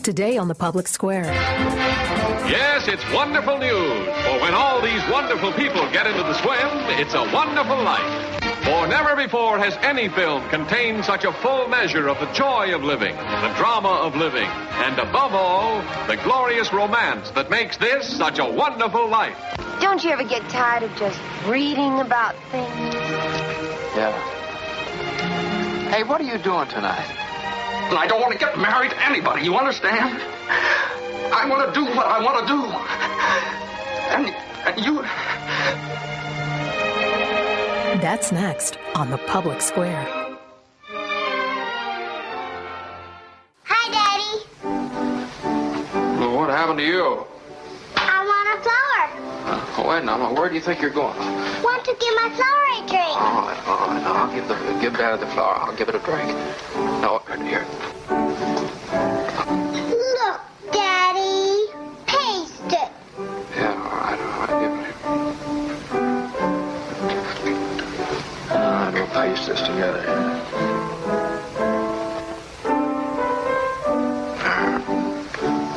Today on the Public Square. Yes, it's wonderful news, for when all these wonderful people get into the swim, it's a wonderful life. For never before has any film contained such a full measure of the joy of living, the drama of living, and above all, the glorious romance that makes this such a wonderful life. Don't you ever get tired of just reading about things? Yeah. Hey, what are you doing tonight? I don't want to get married to anybody, you understand? I want to do what I want to do. And you... That's next on the Public Square. Hi, Daddy. Well, what happened to you? I want a flower. Wait, now, where do you think you're going? Want to give my flower a drink. All right. Now, I'll give Dad the flower. I'll give it a drink. No, here. Look, Daddy. Taste it. Yeah, all right, give it here. All right, we'll paste this together.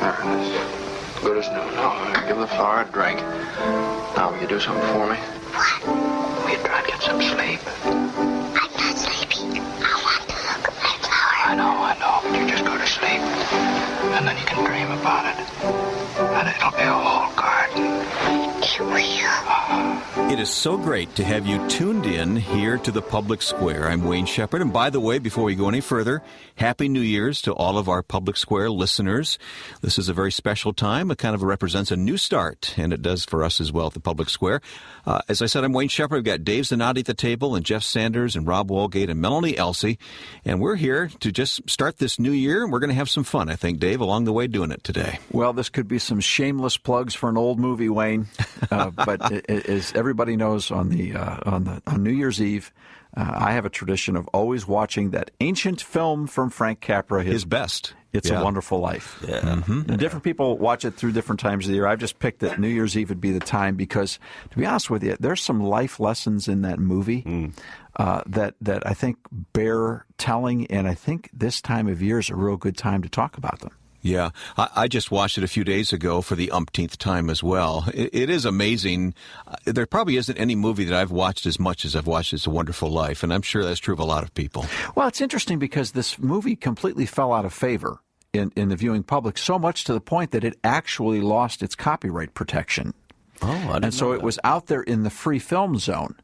There, that's good as new. Now, give the flower a drink. Now, will you do something for me? What? Will you try and get some sleep? I'm not sleepy. I want to look at my flower. I know, but you just go to sleep. And then you can dream about it. And it'll be a whole garden. It will. It is so great to have you tuned in here to the Public Square. I'm Wayne Shepherd. And by the way, before we go any further, Happy New Year's to all of our Public Square listeners. This is a very special time. It kind of represents a new start, and it does for us as well at the Public Square. As I said, I'm Wayne Shepherd. We've got Dave Zanotti at the table, and Jeff Sanders, and Rob Walgate, and Melanie Elsey. And we're here to just start this new year, and we're going to have some fun, I think, Dave, along the way doing it today. Well, this could be some shameless plugs for an old movie, Wayne. But as everybody knows, on New Year's Eve, I have a tradition of always watching that ancient film from Frank Capra. His best. It's a Wonderful Life. Yeah. Mm-hmm. And different people watch it through different times of the year. I've just picked that New Year's Eve would be the time because, to be honest with you, there's some life lessons in that movie that I think bear telling, and I think this time of year is a real good time to talk about them. Yeah, I just watched it a few days ago for the umpteenth time as well. It is amazing. There probably isn't any movie that I've watched as much as I've watched It's a Wonderful Life, and I'm sure that's true of a lot of people. Well, it's interesting because this movie completely fell out of favor in the viewing public, so much to the point that it actually lost its copyright protection. Oh, I didn't know And so it was out there in the free film zone.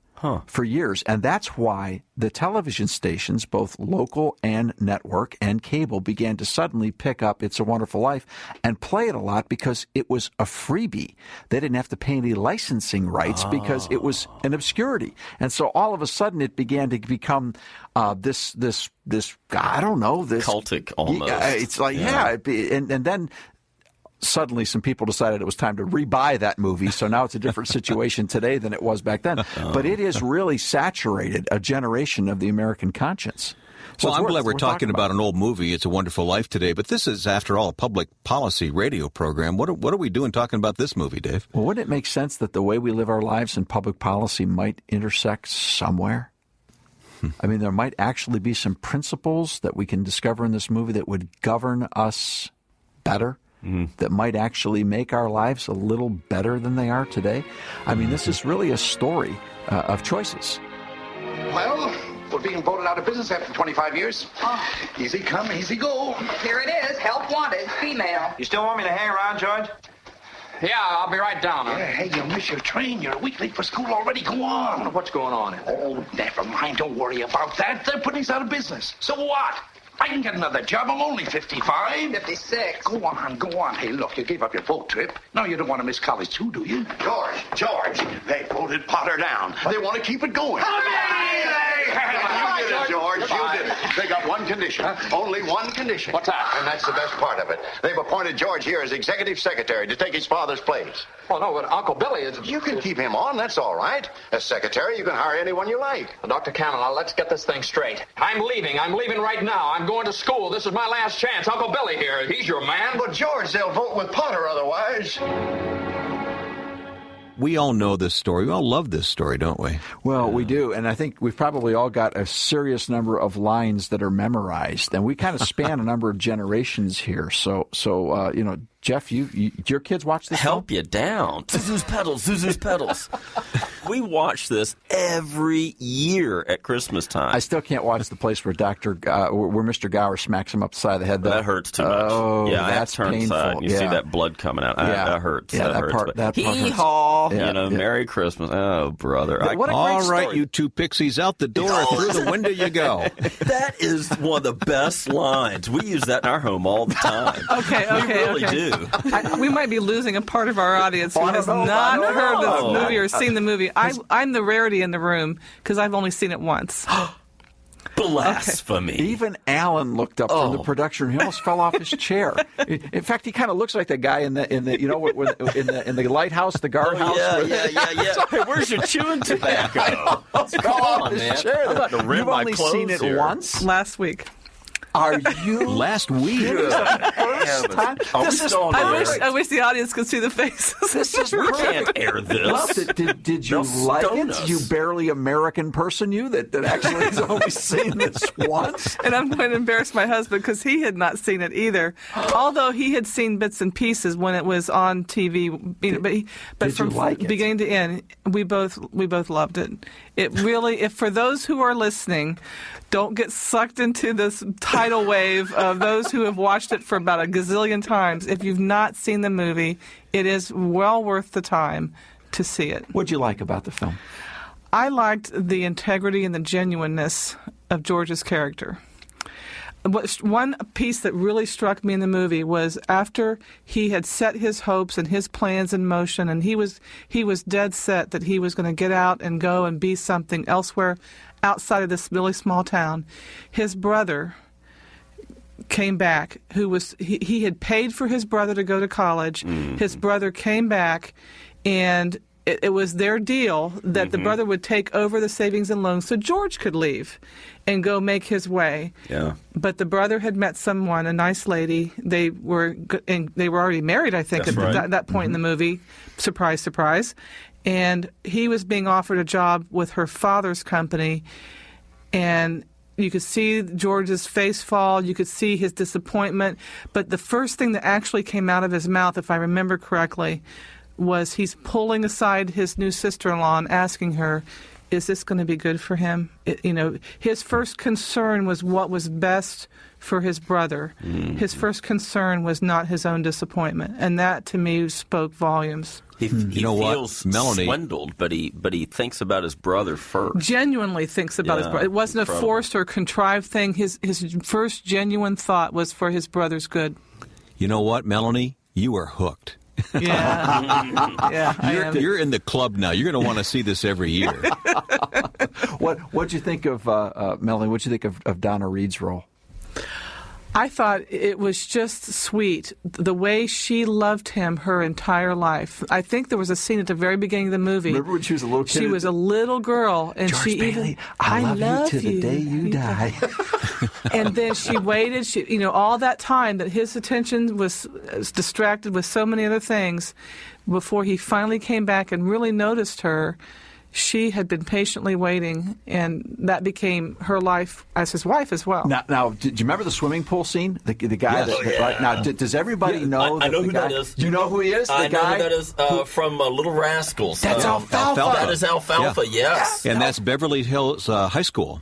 For years. And that's why the television stations, both local and network and cable, began to suddenly pick up It's a Wonderful Life and play it a lot because it was a freebie. They didn't have to pay any licensing rights because it was an obscurity. And so all of a sudden it began to become this I don't know, this cultic almost. It's like, and then suddenly some people decided it was time to rebuy that movie, so now it's a different situation today than it was back then. But it has really saturated a generation of the American conscience. So well, I'm glad we're talking about an old movie, It's a Wonderful Life, today, but this is, after all, a public policy radio program. What are we doing talking about this movie, Dave? Well, wouldn't it make sense that the way we live our lives and public policy might intersect somewhere? I mean, there might actually be some principles that we can discover in this movie that would govern us better. That might actually make our lives a little better than they are today. I mean, this is really a story of choices. Well, we're being voted out of business after 25 years. Easy come, easy go. Here it is. Help wanted. Female. You still want me to hang around, George? Yeah, I'll be right down. Yeah, hey, you'll miss your train. You're a week late for school already. Go on. What's going on? Oh, never mind. Don't worry about that. They're putting us out of business. So what? I can get another job. I'm only 55. 56. Go on. Hey, look, you gave up your boat trip. Now you don't want to miss college, too, do you? George, they voted Potter down. They want to keep it going. You did it, George. You did it. They got one condition. Only one condition. What's that? And that's the best part of it. They've appointed George here as executive secretary to take his father's place. Oh, no, but Uncle Billy is... You can keep him on, that's all right. As secretary, you can hire anyone you like. Dr. Cannon, now let's get this thing straight. I'm leaving right now. I'm going to school. This is my last chance. Uncle Billy here, he's your man. But, George, they'll vote with Potter otherwise. we all know this story. We all love this story, don't we? Well, we do, and I think we've probably all got a serious number of lines that are memorized, and we kind of span a number of generations here. So Jeff, your kids watch this? Help you down. Zuzu's Pedals, Zuzu's Pedals. We watch this every year at Christmas time. I still can't watch the place where where Mr. Gower smacks him up the side of the head. That hurts too much. Oh, yeah, that's I have to turn painful. aside. You see that blood coming out. That hurts. Yeah, that hurts. Part hurts. Hee-haw! Merry Christmas. Oh, brother. All right, you two pixies, out the door. Through the window you go. That is one of the best lines. We use that in our home all the time. Okay. We really do. We might be losing a part of our audience who has not heard this movie or seen the movie. I'm the rarity in the room because I've only seen it once. Blasphemy. Okay. Even Alan looked up from the production room. He almost fell off his chair. In fact, he kind of looks like the guy in the in the lighthouse, the guardhouse. Yeah. Hey, where's your chewing tobacco? Come on, man. I'm about to rip You've my only clothes seen it here. once? Last week. Are you? Last week. First time? I wish the audience could see the faces. This is We can't air this. Well, did you like it? us. You barely American person, you that actually has only seen this once. And I'm going to embarrass my husband because he had not seen it either. Although he had seen bits and pieces when it was on TV, but from beginning to end, we both loved it. It really, if for those who are listening, don't get sucked into this tidal wave of those who have watched it for about a gazillion times. If you've not seen the movie, it is well worth the time to see it. What'd you like about the film? I liked the integrity and the genuineness of George's character. One piece that really struck me in the movie was after he had set his hopes and his plans in motion, and he was dead set that he was going to get out and go and be something elsewhere outside of this really small town. His brother came back, he had paid for his brother to go to college. Mm-hmm. His brother came back, and it was their deal that the brother would take over the savings and loans so George could leave and go make his way. Yeah. But the brother had met someone, a nice lady. They were already married, I think, at that point in the movie. Surprise, surprise. And he was being offered a job with her father's company, and you could see George's face fall. You could see his disappointment. But the first thing that actually came out of his mouth, if I remember correctly, was he's pulling aside his new sister-in-law and asking her, is this going to be good for him? His first concern was what was best for his brother. Mm-hmm. His first concern was not his own disappointment. And that, to me, spoke volumes. He feels Melanie, swindled, but he thinks about his brother first. Genuinely thinks about his brother. It wasn't a forced or contrived thing. His first genuine thought was for his brother's good. You know what, Melanie? You are hooked. Yeah. You're in the club now. You're going to want to see this every year. What'd you think of Melanie? What'd you think of Donna Reed's role? I thought it was just sweet, the way she loved him her entire life. I think there was a scene at the very beginning of the movie. Remember when she was a little kid? She was a little girl, and George she Bailey, even I love you to the day you die. And then she waited. All that time that his attention was distracted with so many other things, before he finally came back and really noticed her. She had been patiently waiting, and that became her life as his wife as well. Now, did you remember the swimming pool scene? The guy right now. Does everybody know? I know who that is. Do you know who he is? I know who that is from Little Rascals. That's Alfalfa. That is Alfalfa. Yes. And that's Beverly Hills High School.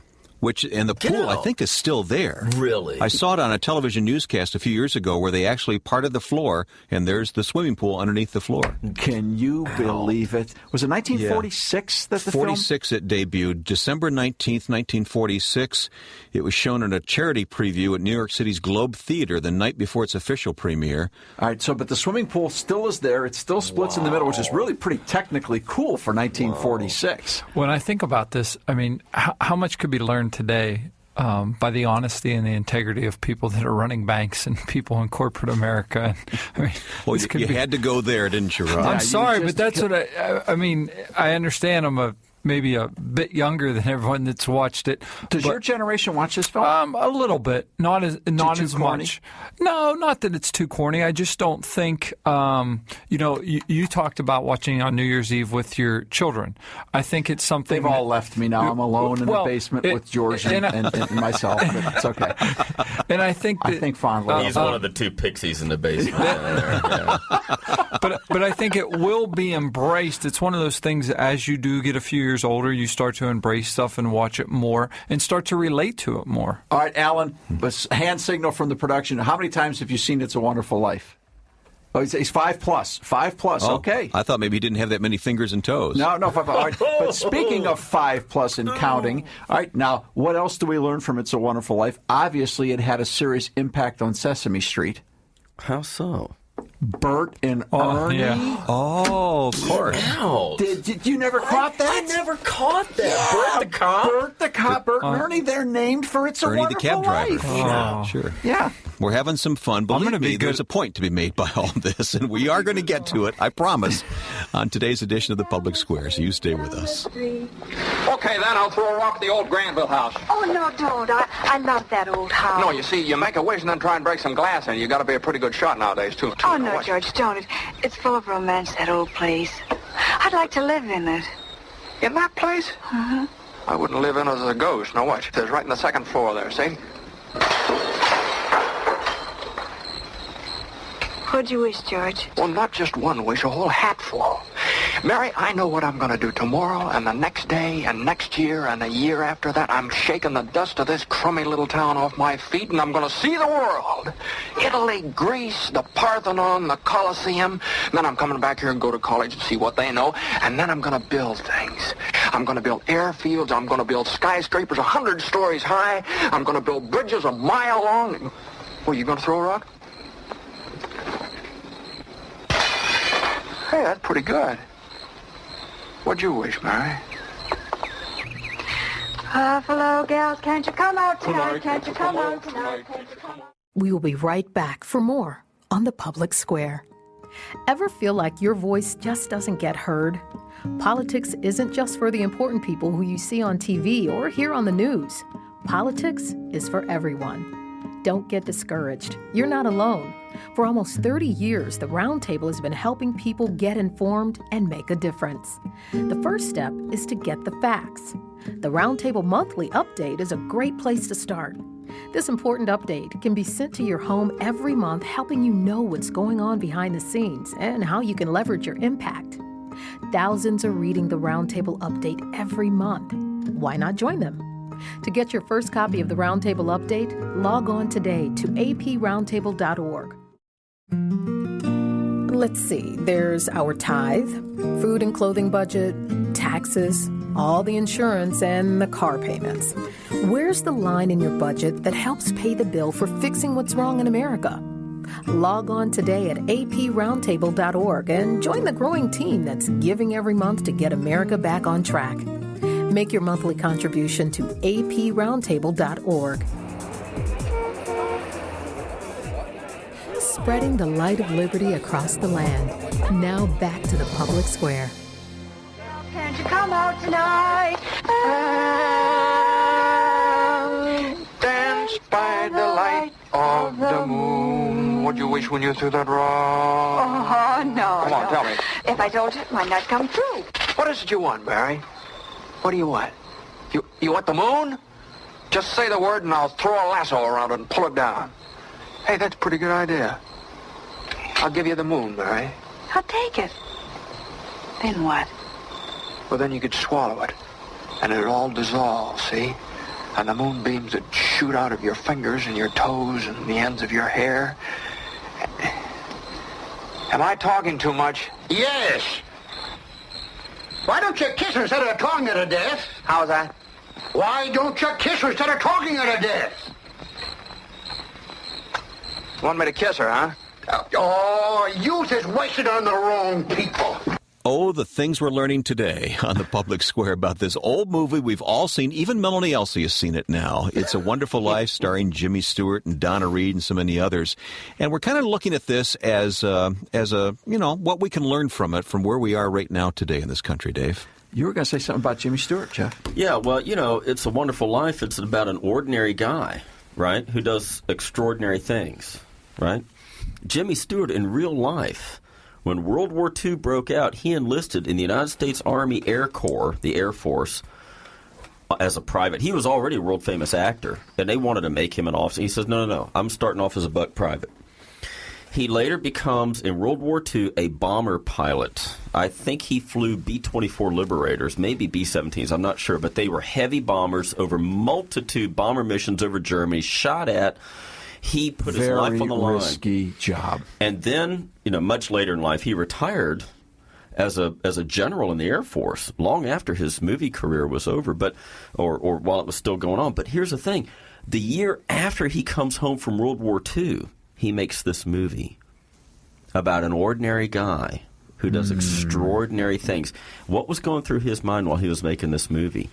And the pool, I think, is still there. Really? I saw it on a television newscast a few years ago where they actually parted the floor, and there's the swimming pool underneath the floor. Can you believe it? Was it 1946 that the 46 film? It debuted. December 19th, 1946. It was shown in a charity preview at New York City's Globe Theater the night before its official premiere. All right, but the swimming pool still is there. It still splits in the middle, which is really pretty technically cool for 1946. When I think about this, I mean, how much could be learned today by the honesty and the integrity of people that are running banks and people in corporate America? I mean, well, you had to go there, didn't you, Rob? I'm sorry, but that's what I mean. I understand I'm a maybe a bit younger than everyone that's watched it. Does your generation watch this film? A little bit, not as corny? much. No, not that it's too corny. I just don't think. You talked about watching on New Year's Eve with your children. I think it's something. They've all left me now. I'm alone in the basement with George and myself. But it's okay. And I think fondly. He's one of the two pixies in the basement. But I think it will be embraced. It's one of those things, as you do get a few years older, you start to embrace stuff and watch it more and start to relate to it more. All right, Alan, hand signal from the production. How many times have you seen It's a Wonderful Life? Oh, he's 5+. 5+, okay. I thought maybe he didn't have that many fingers and toes. No, 5+. All right. But speaking of 5+ and counting, all right, now, what else do we learn from It's a Wonderful Life? Obviously, it had a serious impact on Sesame Street. How so? Bert and Ernie. Yeah. Oh, of course. Wow. Did you never caught that? I never caught that. Bert the cop? Bert the cop, Bert and Ernie, they're named for It's a Ernie Wonderful the cab Life. driver. Sure. Yeah. We're having some fun. Believe me, there's a point to be made by all this, and we are going to get to it, I promise, on today's edition of the Public Square, so you stay with us. Okay, then I'll throw a rock at the old Granville house. Oh, no, don't. I love that old house. No, you see, you make a wish and then try and break some glass in. You got to be a pretty good shot nowadays, too. Oh, no, George, don't. It's full of romance, that old place. I'd like to live in it. In that place? Mm-hmm. I wouldn't live in it as a ghost. Now watch. There's right in the second floor there, see? What'd you wish, George? Well, not just one wish, a whole hatful. Mary, I know what I'm going to do tomorrow and the next day and next year and the year after that. I'm shaking the dust of this crummy little town off my feet, and I'm going to see the world. Italy, Greece, the Parthenon, the Colosseum. And then I'm coming back here and go to college and see what they know. And then I'm going to build things. I'm going to build airfields. I'm going to build skyscrapers 100 stories high. I'm going to build bridges a mile long. Well, you going to throw a rock? Hey, that's pretty good. What'd you wish, Mary? Buffalo gals, can't you come out tonight? Can't you come out tonight? Can't you come out? We will be right back for more on the Public Square. Ever feel like your voice just doesn't get heard? Politics isn't just for the important people who you see on TV or hear on the news. Politics is for everyone. Don't get discouraged. You're not alone. For almost 30 years, the Roundtable has been helping people get informed and make a difference. The first step is to get the facts. The Roundtable Monthly Update is a great place to start. This important update can be sent to your home every month, helping you know what's going on behind the scenes and how you can leverage your impact. Thousands are reading the Roundtable Update every month. Why not join them? To get your first copy of the Roundtable Update, log on today to aproundtable.org. Let's see, there's our tithe, food and clothing budget, taxes, all the insurance, and the car payments. Where's the line in your budget that helps pay the bill for fixing what's wrong in America? Log on today at aproundtable.org and join the growing team that's giving every month to get America back on track. Make your monthly contribution to aproundtable.org. Spreading the light of liberty across the land. Now back to the Public Square. Can't you come out tonight? Dance by the light of the moon. What'd you wish when you threw that rock? Oh, no. Come on, tell me. If I told you, it might not come true. What is it you want, Mary? What do you want? You want the moon? Just say the word and I'll throw a lasso around it and pull it down. Hey, that's a pretty good idea. I'll give you the moon, Mary. I'll take it. Then what? Well, then you could swallow it. And it'd all dissolve, see? And the moonbeams would shoot out of your fingers and your toes and the ends of your hair. Am I talking too much? Yes. Why don't you kiss her instead of talking her to death? How's that? Why don't you kiss her instead of talking her to death? Want me to kiss her, huh? Oh, youth is wasted on the wrong people. Oh, the things we're learning today on the Public Square about this old movie we've all seen. Even Melanie Elsie has seen it now. It's a Wonderful Life, starring Jimmy Stewart and Donna Reed and so many others. And we're kind of looking at this as a what we can learn from it, from where we are right now today in this country, Dave. You were going to say something about Jimmy Stewart, Jeff. Yeah, well, It's a Wonderful Life. It's about an ordinary guy, right, who does extraordinary things, right? Jimmy Stewart, in real life, when World War II broke out, he enlisted in the United States Army Air Corps, the Air Force, as a private. He was already a world-famous actor, and they wanted to make him an officer. He says, no, I'm starting off as a buck private. He later becomes, in World War II, a bomber pilot. I think he flew B-24 Liberators, maybe B-17s, I'm not sure, but they were heavy bombers over multitude bomber missions over Germany, shot at. He put his life on the line. Very risky job. And then, much later in life, he retired as a general in the Air Force, long after his movie career was over, or while it was still going on. But here's the thing. The year after he comes home from World War II, he makes this movie about an ordinary guy who does extraordinary things. What was going through his mind while he was making this movie?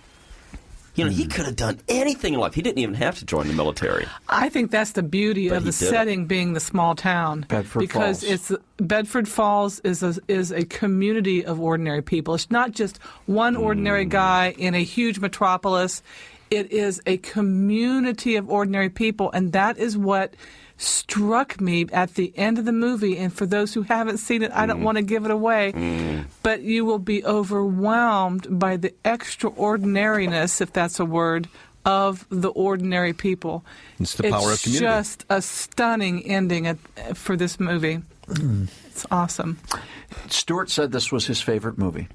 He could have done anything in life. He didn't even have to join the military. I think that's the beauty of the setting being the small town. Bedford Falls. Bedford Falls is a community of ordinary people. It's not just one ordinary guy in a huge metropolis. It is a community of ordinary people, and that is what struck me at the end of the movie. And for those who haven't seen it, I don't want to give it away, but you will be overwhelmed by the extraordinariness, if that's a word, of the ordinary people. It's the power of community. It's just a stunning ending for this movie. It's awesome. Stewart said this was his favorite movie.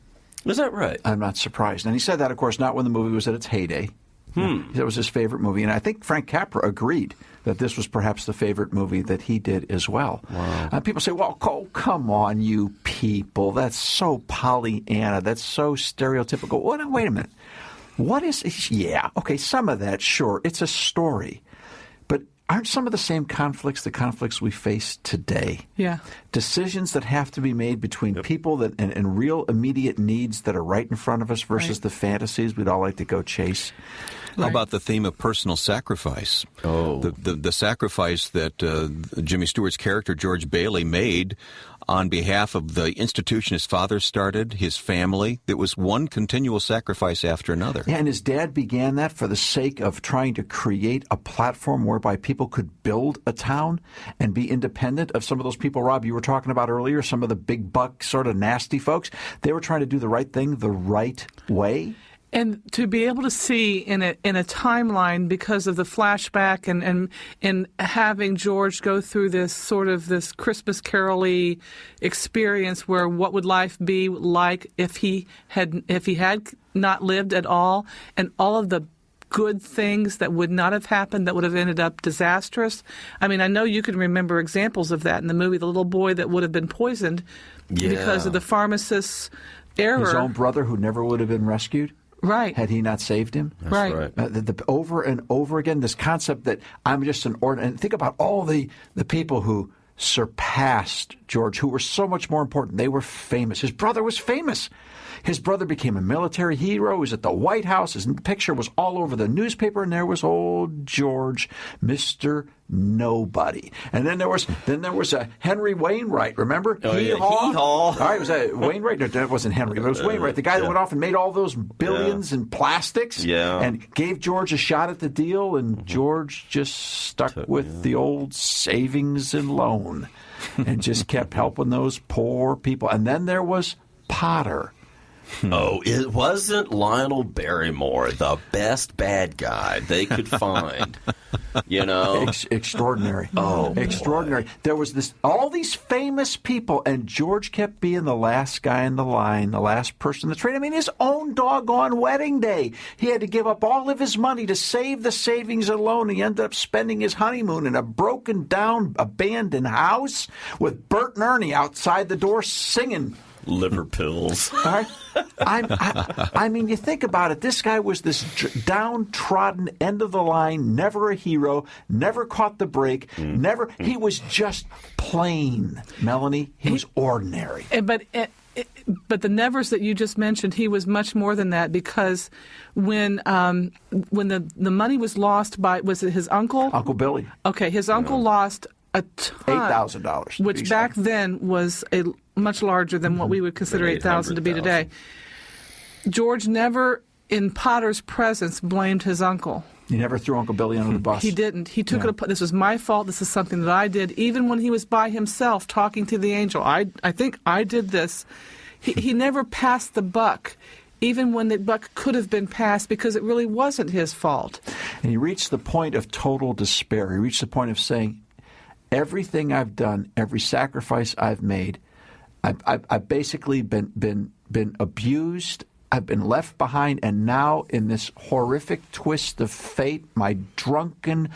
Is that right? I'm not surprised. And he said that, of course, not when the movie was at its heyday. That was his favorite movie. And I think Frank Capra agreed that this was perhaps the favorite movie that he did as well. Wow. People say, well, come on, you people. That's so Pollyanna. That's so stereotypical. Well, now, wait a minute. What is – yeah, okay, some of that, sure. It's a story. But aren't some of the same conflicts the conflicts we face today? Yeah. Decisions that have to be made between people that and real immediate needs that are right in front of us versus the fantasies we'd all like to go chase. How about the theme of personal sacrifice? Oh. The sacrifice that Jimmy Stewart's character, George Bailey, made on behalf of the institution his father started, his family. It was one continual sacrifice after another. Yeah, and his dad began that for the sake of trying to create a platform whereby people could build a town and be independent of some of those people, Rob, you were talking about earlier, some of the big buck sort of nasty folks. They were trying to do the right thing the right way. And to be able to see in a timeline because of the flashback and having George go through this sort of this Christmas Carol-y experience where what would life be like if he had not lived at all, and all of the good things that would not have happened that would have ended up disastrous. I mean, I know you can remember examples of that in the movie, the little boy that would have been poisoned because of the pharmacist's error. His own brother who never would have been rescued. Right. Had he not saved him? That's right. Over and over again, this concept that I'm just an ordinary... And think about all the people who surpassed George, who were so much more important. They were famous. His brother was famous. His brother became a military hero. He was at the White House. His picture was all over the newspaper, and there was old George, Mr. Nobody. And then there was a Henry Wainwright. Remember? Oh, Hee-haw. All right, it was Wainwright. No, that wasn't Henry. But it was Wainwright, the guy that went off and made all those billions in plastics, and gave George a shot at the deal. And George just stuck with the old savings and loan, and just kept helping those poor people. And then there was Potter. Oh, it wasn't Lionel Barrymore the best bad guy they could find. You know? Extraordinary. Oh, extraordinary. Boy. There was all these famous people, and George kept being the last guy in the line, the last person in the train. I mean, his own doggone wedding day. He had to give up all of his money to save the savings and loan. He ended up spending his honeymoon in a broken down, abandoned house with Bert and Ernie outside the door singing liver pills. All right? I mean, you think about it. This guy was this downtrodden, end of the line, never a hero, never caught the break, never. He was just plain, Melanie. He was ordinary. But the nevers that you just mentioned, he was much more than that, because when the money was lost by, was it his uncle? Uncle Billy. Okay, his uncle lost a ton. $8,000. Which back then was a much larger than what we would consider $8,000 to be today. George never, in Potter's presence, blamed his uncle. He never threw Uncle Billy under the bus. He didn't. He took it. This was my fault. This is something that I did. Even when he was by himself talking to the angel, I think I did this. He never passed the buck, even when the buck could have been passed, because it really wasn't his fault. And he reached the point of total despair. He reached the point of saying, everything I've done, every sacrifice I've made, I've basically been abused. I've been left behind, and now in this horrific twist of fate, my drunken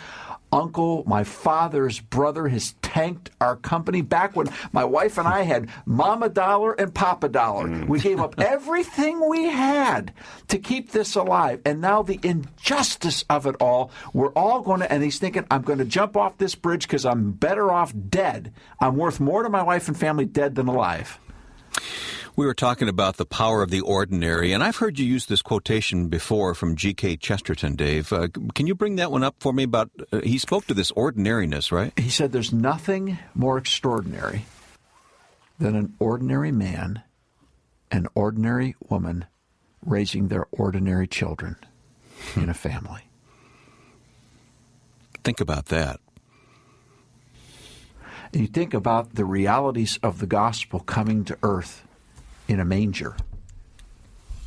uncle, my father's brother, has tanked our company. Back when my wife and I had Mama Dollar and Papa Dollar, we gave up everything we had to keep this alive. And now the injustice of it all, we're all going to, and he's thinking, I'm going to jump off this bridge because I'm better off dead. I'm worth more to my wife and family dead than alive. We were talking about the power of the ordinary, and I've heard you use this quotation before from G.K. Chesterton, Dave. Can you bring that one up for me about, he spoke to this ordinariness, right? He said there's nothing more extraordinary than an ordinary man, an ordinary woman raising their ordinary children in a family. Think about that. And you think about the realities of the gospel coming to earth in a manger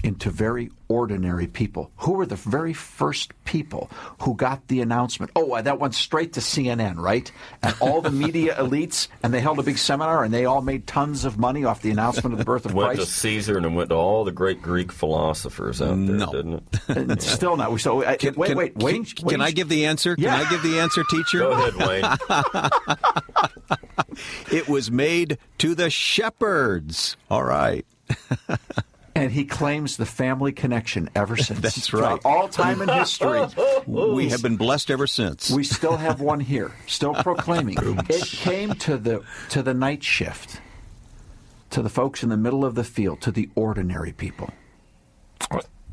into very ordinary people. Who were the very first people who got the announcement? Oh, that went straight to CNN, right? And all the media elites, and they held a big seminar, and they all made tons of money off the announcement of the birth of Christ. Went to Caesar and went to all the great Greek philosophers out there, didn't it? Still not. So, wait. Wayne, can I give the answer? Yeah. Can I give the answer, teacher? Go ahead, Wayne. It was made to the shepherds. All right. And he claims the family connection ever since. That's right. All time in history. We have been blessed ever since. We still have one here, still proclaiming. It came to the night shift, to the folks in the middle of the field, to the ordinary people.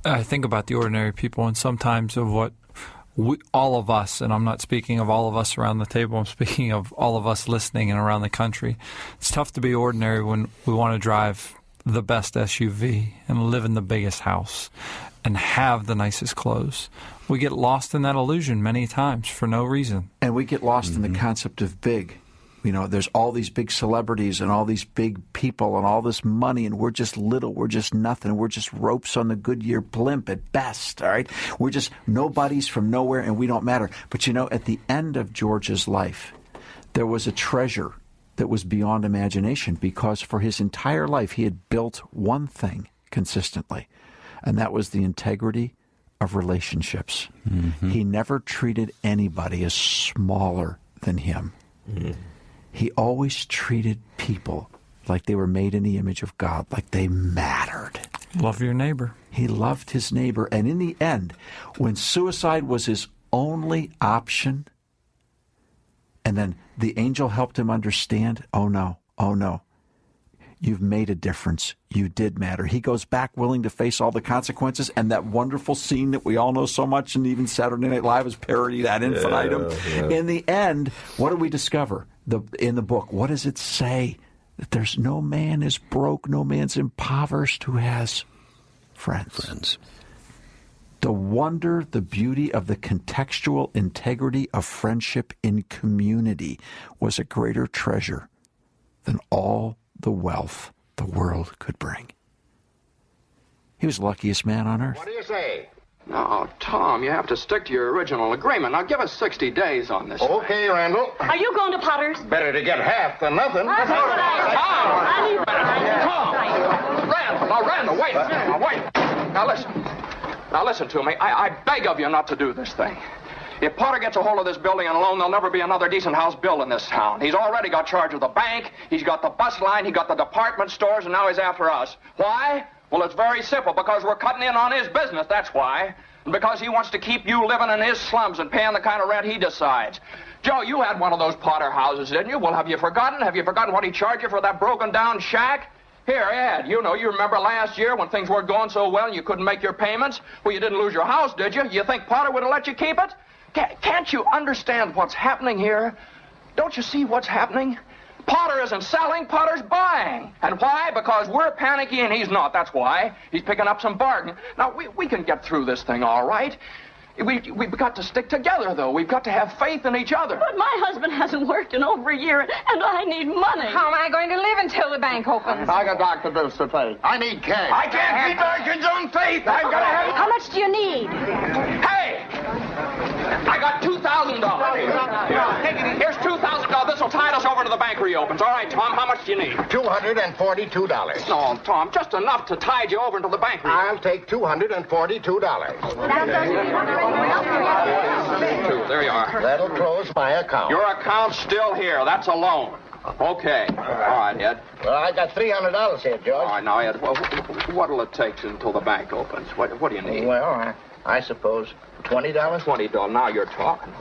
I think about the ordinary people, and sometimes of what all of us, and I'm not speaking of all of us around the table, I'm speaking of all of us listening and around the country. It's tough to be ordinary when we want to drive the best SUV and live in the biggest house and have the nicest clothes. We get lost in that illusion many times for no reason. And we get lost in the concept of big. You know, there's all these big celebrities and all these big people and all this money, and we're just little, we're just nothing, we're just ropes on the Goodyear blimp at best, all right? We're just nobodies from nowhere, and we don't matter. But you know, at the end of George's life, there was a treasure that was beyond imagination, because for his entire life he had built one thing consistently, and that was the integrity of relationships. Mm-hmm. He never treated anybody as smaller than him. Mm-hmm. He always treated people like they were made in the image of God, like they mattered. Love your neighbor. He loved his neighbor, and in the end, when suicide was his only option, and then the angel helped him understand, oh no, you've made a difference. You did matter. He goes back willing to face all the consequences, and that wonderful scene that we all know so much, and even Saturday Night Live has parodied ad infinitum. Yeah. In the end, what do we discover in the book? What does it say? That there's no man is broke, no man's impoverished who has friends. The wonder, the beauty of the contextual integrity of friendship in community was a greater treasure than all the wealth the world could bring. He was the luckiest man on earth. What do you say? No, Tom, you have to stick to your original agreement. Now give us 60 days on this. Okay, Randall. Are you going to Potter's? Better to get half than nothing. Tom! Randall, wait. Now listen to me. I beg of you not to do this thing. If Potter gets a hold of this building alone, there'll never be another decent house built in this town. He's already got charge of the bank, he's got the bus line, he got the department stores, and now he's after us. Why? Well, it's very simple. Because we're cutting in on his business, that's why. And because he wants to keep you living in his slums and paying the kind of rent he decides. Joe, you had one of those Potter houses, didn't you? Well, have you forgotten? Have you forgotten what he charged you for that broken-down shack? Here, Ed, you remember last year when things weren't going so well and you couldn't make your payments? Well, you didn't lose your house, did you? You think Potter would have let you keep it? Can't you understand what's happening here? Don't you see what's happening? Potter isn't selling, Potter's buying. And why? Because we're panicky and he's not. That's why. He's picking up some bargain. Now, we can get through this thing all right. We've got to stick together, though. We've got to have faith in each other. But my husband hasn't worked in over a year, and I need money. How am I going to live until the bank opens? I got doctor bills to pay. I need cash. I can't keep Americans on faith. I've got to have... How much do you need? Hey! I got $2,000 here. Here's $2,000. This will tide us over until the bank reopens. All right, Tom, how much do you need? $242. No, Tom, just enough to tide you over until the bank reopens. I'll take $242. There you are. That'll close my account. Your account's still here. That's a loan. Okay. All right, Ed. Well, I got $300 here, George. All right, now, Ed, what'll it take until the bank opens? What do you need? Well, I suppose $20. $20. Now you're talking.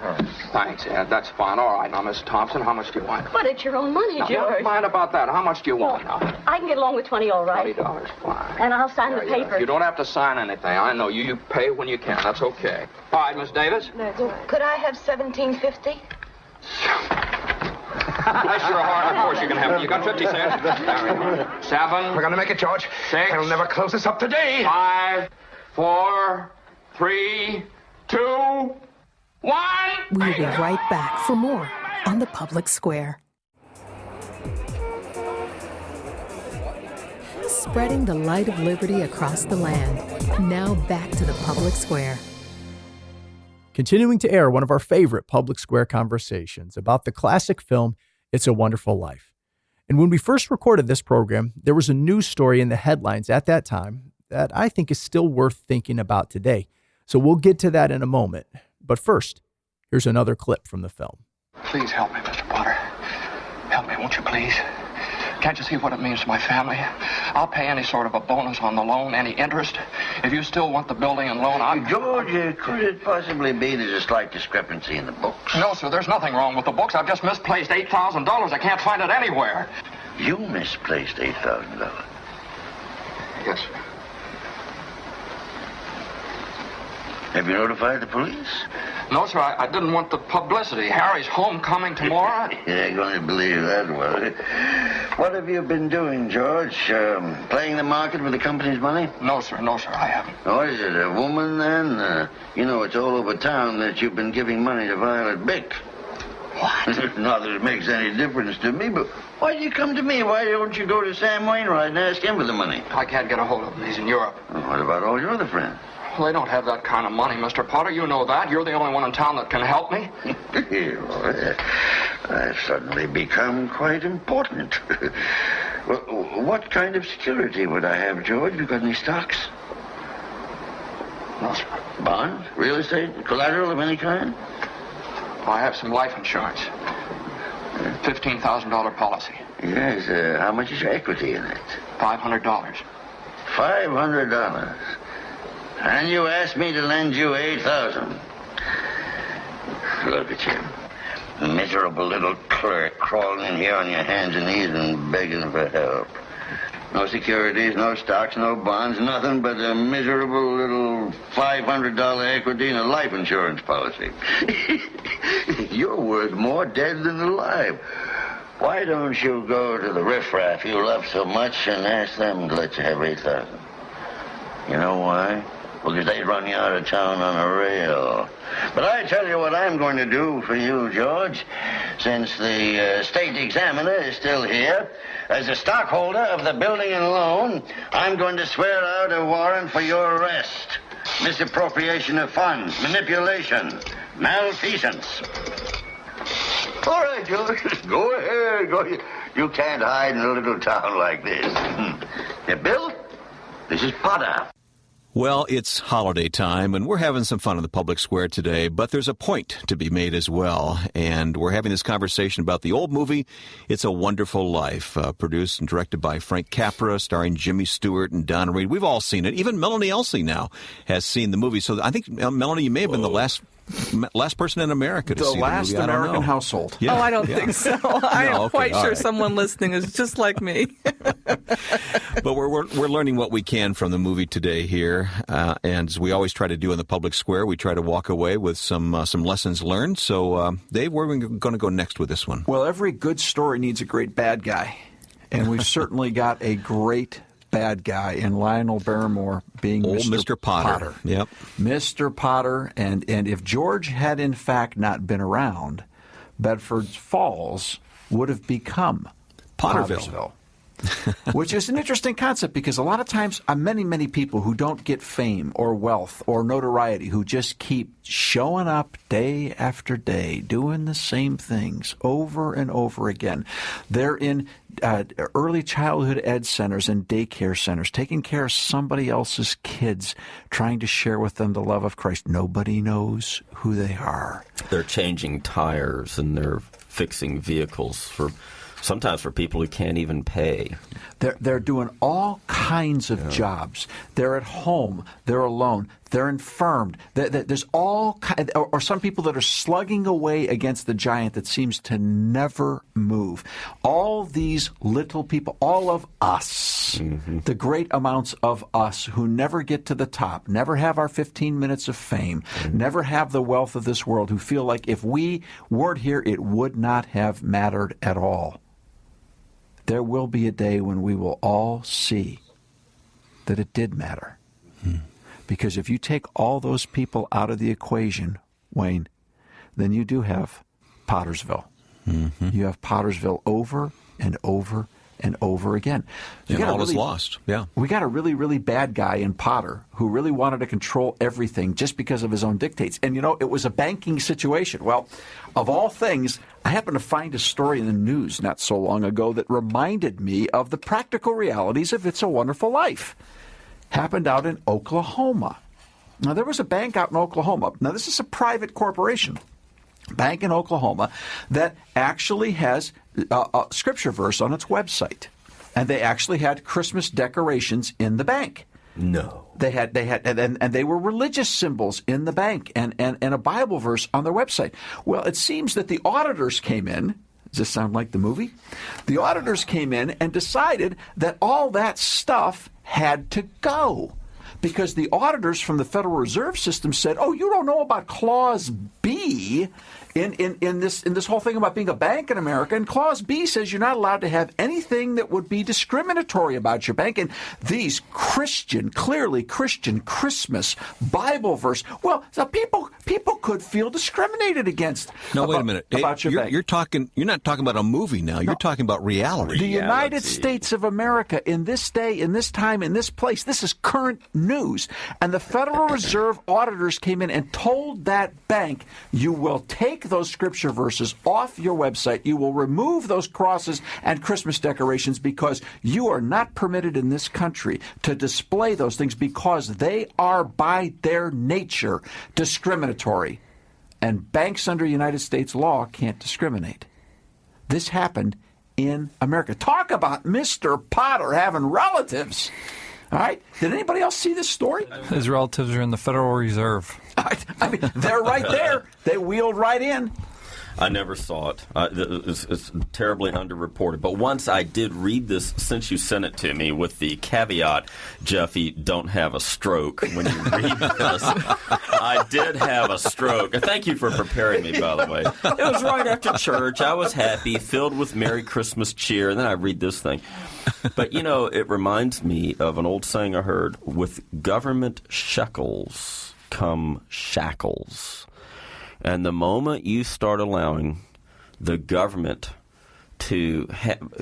Thanks, Ed. That's fine. All right, now, Miss Thompson, how much do you want? But it's your own money, Now, George. don't mind about that. How much do you want now? I can get along with 20, all right. $20, fine. And I'll sign the Yeah, paper. You don't have to sign anything. I know you. You pay when you can. That's okay. All right, Miss Davis. Could I have $17.50? Bless your heart. Of course you can have it. You got 50 cents. There we go. 7. We're gonna make it, George. 6. They'll never close us up today. 5, 4, 3, 2, 1. We'll be right back for more on the Public Square. Spreading the light of liberty across the land. Now back to the Public Square. Continuing to air one of our favorite Public Square conversations about the classic film, It's a Wonderful Life. And when we first recorded this program, there was a news story in the headlines at that time that I think is still worth thinking about today. So we'll get to that in a moment. But first, here's another clip from the film. Please help me, Mr. Potter. Help me, won't you, please? Can't you see what it means to my family? I'll pay any sort of a bonus on the loan, any interest. If you still want the building and loan, I'm... George, could it possibly be there's a slight discrepancy in the books? No, sir, there's nothing wrong with the books. I've just misplaced $8,000. I can't find it anywhere. You misplaced $8,000? Yes, sir. Have you notified the police? No, sir, I didn't want the publicity. Harry's homecoming tomorrow. They're going to believe that, well. What have you been doing, George? Playing the market with the company's money? No, sir, I haven't. Oh, is it a woman, then? You know, it's all over town that you've been giving money to Violet Bick. What? Not that it makes any difference to me, but why do you come to me? Why don't you go to Sam Wainwright and ask him for the money? I can't get a hold of him. He's in Europe. Well, what about all your other friends? Well, they don't have that kind of money, Mr. Potter. You know that. You're the only one in town that can help me. I've suddenly become quite important. Well, what kind of security would I have, George? You got any stocks? No, sir. Bonds? Real estate? Collateral of any kind? I have some life insurance. $15,000 policy. Yes, how much is your equity in it? $500. $500. And you asked me to lend you $8,000. Look at you. Miserable little clerk crawling in here on your hands and knees and begging for help. No securities, no stocks, no bonds, nothing but a miserable little $500 equity in a life insurance policy. You're worth more dead than alive. Why don't you go to the riffraff you love so much and ask them to let you have $8,000? You know why? Because they'd run you out of town on a rail. But I tell you what I'm going to do for you, George. Since the state examiner is still here, as a stockholder of the building and loan, I'm going to swear out a warrant for your arrest. Misappropriation of funds, manipulation, malfeasance. All right, George, go ahead. Go. You can't hide in a little town like this. Bill, this is Potter. Well, it's holiday time, and we're having some fun in the public square today, but there's a point to be made as well, and we're having this conversation about the old movie, It's a Wonderful Life, produced and directed by Frank Capra, starring Jimmy Stewart and Donna Reed. We've all seen it. Even Melanie Elsie now has seen the movie, so I think, Melanie, you may have been the last last person in America to see the last movie. American household. Yeah. Oh, I don't think so. I am quite all sure right. someone listening is just like me. But we're learning what we can from the movie today here, and as we always try to do in the public square, we try to walk away with some lessons learned. So, Dave, where are we going to go next with this one? Well, every good story needs a great bad guy, and we've certainly got a great bad guy in Lionel Barrymore being Old Mr. Potter. Yep. Mr. Potter, and if George had in fact not been around, Bedford Falls would have become Potterville. Which is an interesting concept because a lot of times many people who don't get fame or wealth or notoriety, who just keep showing up day after day, doing the same things over and over again. They're in early childhood ed centers and daycare centers, taking care of somebody else's kids, trying to share with them the love of Christ. Nobody knows who they are. They're changing tires and they're fixing vehicles sometimes for people who can't even pay. They're doing all kinds of jobs. They're at home. They're alone. They're infirmed. There's all or some people that are slugging away against the giant that seems to never move. All these little people, all of us, the great amounts of us who never get to the top, never have our 15 minutes of fame, never have the wealth of this world, who feel like if we weren't here, it would not have mattered at all. There will be a day when we will all see that it did matter. Because if you take all those people out of the equation, Wayne, then you do have Pottersville. You have Pottersville over and over and over again. And all is lost. Yeah. We got a really, really bad guy in Potter who really wanted to control everything just because of his own dictates. And, it was a banking situation. Well, of all things, I happened to find a story in the news not so long ago that reminded me of the practical realities of It's a Wonderful Life. Happened out in Oklahoma. Now, there was a bank out in Oklahoma. Now, this is a private corporation. Bank in Oklahoma that actually has a scripture verse on its website, and they actually had Christmas decorations in the bank. No, they had, and they were religious symbols in the bank, and a Bible verse on their website. Well, it seems that the auditors came in. Does this sound like the movie? The auditors came in and decided that all that stuff had to go. Because the auditors from the Federal Reserve System said, "Oh, you don't know about Clause B in this whole thing about being a bank in America." And Clause B says you're not allowed to have anything that would be discriminatory about your bank. And these clearly Christian Christmas Bible verse, well, so people could feel discriminated against. No, wait a minute. About your bank. You're not talking about a movie now. You're talking about reality. The United States of America, in this day, in this time, in this place, this is current news. And the Federal Reserve auditors came in and told that bank, you will take those scripture verses off your website. You will remove those crosses and Christmas decorations because you are not permitted in this country to display those things because they are by their nature discriminatory. And banks under United States law can't discriminate. This happened in America. Talk about Mr. Potter having relatives. All right. Did anybody else see this story? His relatives are in the Federal Reserve. I mean, they're right there. They wheeled right in. I never saw it. It's terribly underreported. But once I did read this, since you sent it to me, with the caveat, Jeffy, don't have a stroke when you read this. I did have a stroke. Thank you for preparing me, by the way. It was right after church. I was happy, filled with Merry Christmas cheer, and then I read this thing. But, it reminds me of an old saying I heard, with government shekels come shackles. And the moment you start allowing the government to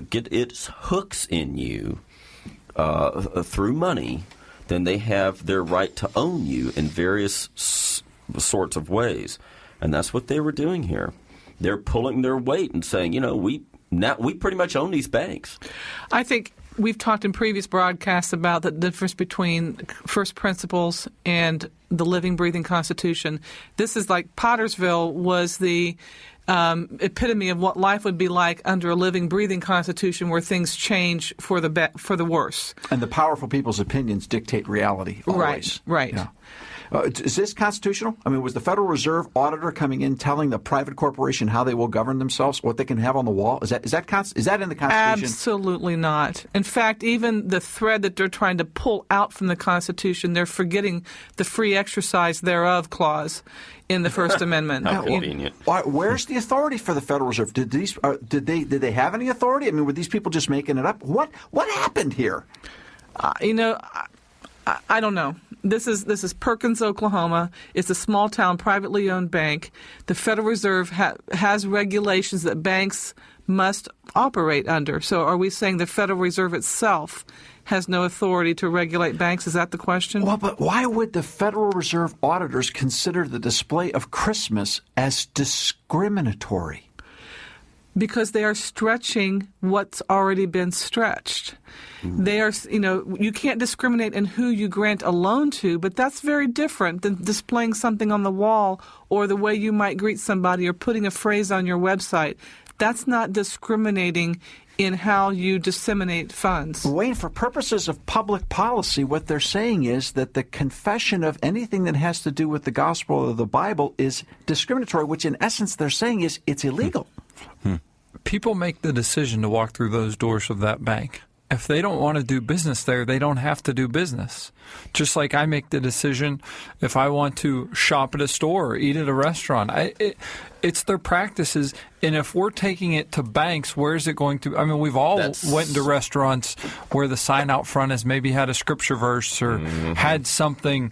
get its hooks in you through money, then they have their right to own you in various sorts of ways. And that's what they were doing here. They're pulling their weight and saying, we pretty much own these banks. I think we've talked in previous broadcasts about the difference between first principles and the living, breathing Constitution. This is like Pottersville was the epitome of what life would be like under a living, breathing Constitution where things change for the worse. And the powerful people's opinions dictate reality always. Right. Yeah. Is this constitutional? I mean, was the Federal Reserve auditor coming in telling the private corporation how they will govern themselves, what they can have on the wall? Is that in the Constitution? Absolutely not. In fact, even the thread that they're trying to pull out from the Constitution, they're forgetting the free exercise thereof clause in the First Amendment. How convenient. Where's the authority for the Federal Reserve? Did they have any authority? I mean, were these people just making it up? What happened here? I don't know. This is Perkins, Oklahoma. It's a small town, privately owned bank. The Federal Reserve has regulations that banks must operate under. So are we saying the Federal Reserve itself has no authority to regulate banks? Is that the question? Well, but why would the Federal Reserve auditors consider the display of Christmas as discriminatory? Because they are stretching what's already been stretched. They are, you can't discriminate in who you grant a loan to, but that's very different than displaying something on the wall or the way you might greet somebody or putting a phrase on your website. That's not discriminating in how you disseminate funds. Wayne, for purposes of public policy, what they're saying is that the confession of anything that has to do with the gospel or the Bible is discriminatory, which in essence they're saying is it's illegal. People make the decision to walk through those doors of that bank. If they don't want to do business there, they don't have to do business. Just like I make the decision if I want to shop at a store or eat at a restaurant. It's their practices. And if we're taking it to banks, where is it going to? I mean, we've all went into restaurants where the sign out front has maybe had a scripture verse or had something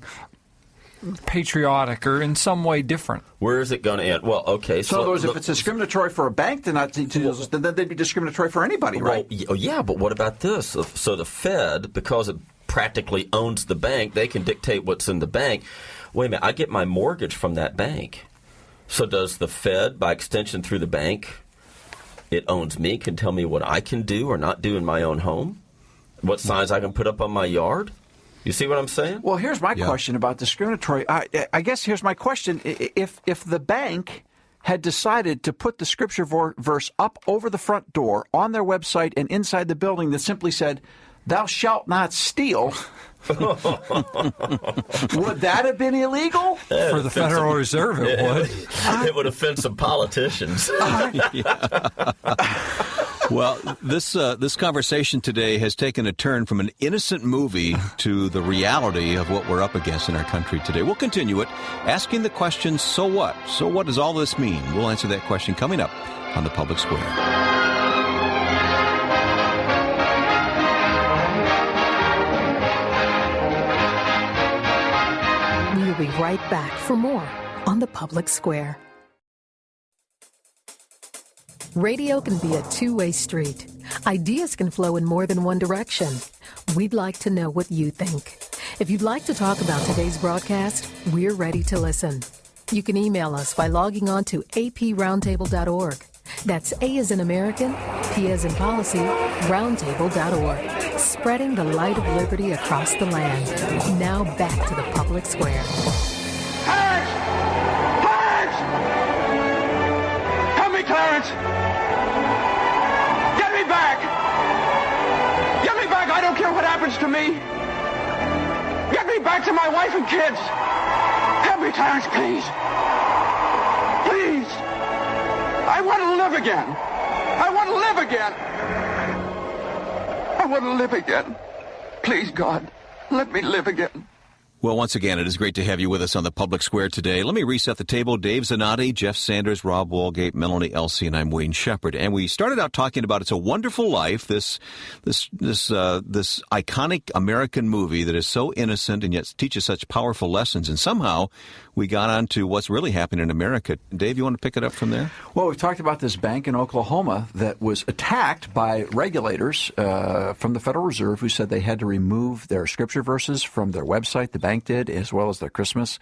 patriotic or in some way different. Where is it going to end? Well, okay. So in other words, if it's discriminatory for a bank, then they'd be discriminatory for anybody, right? Well, yeah, but what about this? So the Fed, because it practically owns the bank, they can dictate what's in the bank. Wait a minute, I get my mortgage from that bank. So does the Fed, by extension through the bank, it owns me, can tell me what I can do or not do in my own home? What signs I can put up on my yard? You see what I'm saying? Well, here's my question about discriminatory. I guess here's my question. If the bank had decided to put the scripture verse up over the front door on their website and inside the building that simply said, "Thou shalt not steal," would that have been illegal? For the Federal Reserve, it would. It would offend some politicians. Well, this conversation today has taken a turn from an innocent movie to the reality of what we're up against in our country today. We'll continue it, asking the question, so what? So what does all this mean? We'll answer that question coming up on The Public Square. We'll be right back for more on The Public Square. Radio can be a two-way street. Ideas can flow in more than one direction. We'd like to know what you think. If you'd like to talk about today's broadcast, we're ready to listen. You can email us by logging on to aproundtable.org. That's A as in American, P as in policy, roundtable.org. Spreading the light of liberty across the land. Now back to the Public Square. Help me, Clarence! Get me back! Get me back! I don't care what happens to me! Get me back to my wife and kids! Help me, Clarence, please! Please! I want to live again! I want to live again! I want to live again. Please, God, let me live again. Well, once again, it is great to have you with us on the Public Square today. Let me reset the table. Dave Zanotti, Jeff Sanders, Rob Walgate, Melanie Elsey, and I'm Wayne Shepherd. And we started out talking about It's a Wonderful Life, this iconic American movie that is so innocent and yet teaches such powerful lessons. And somehow we got on to what's really happening in America. Dave, you want to pick it up from there? Well, we've talked about this bank in Oklahoma that was attacked by regulators from the Federal Reserve who said they had to remove their scripture verses from their website. The bank did, as well as their Christmas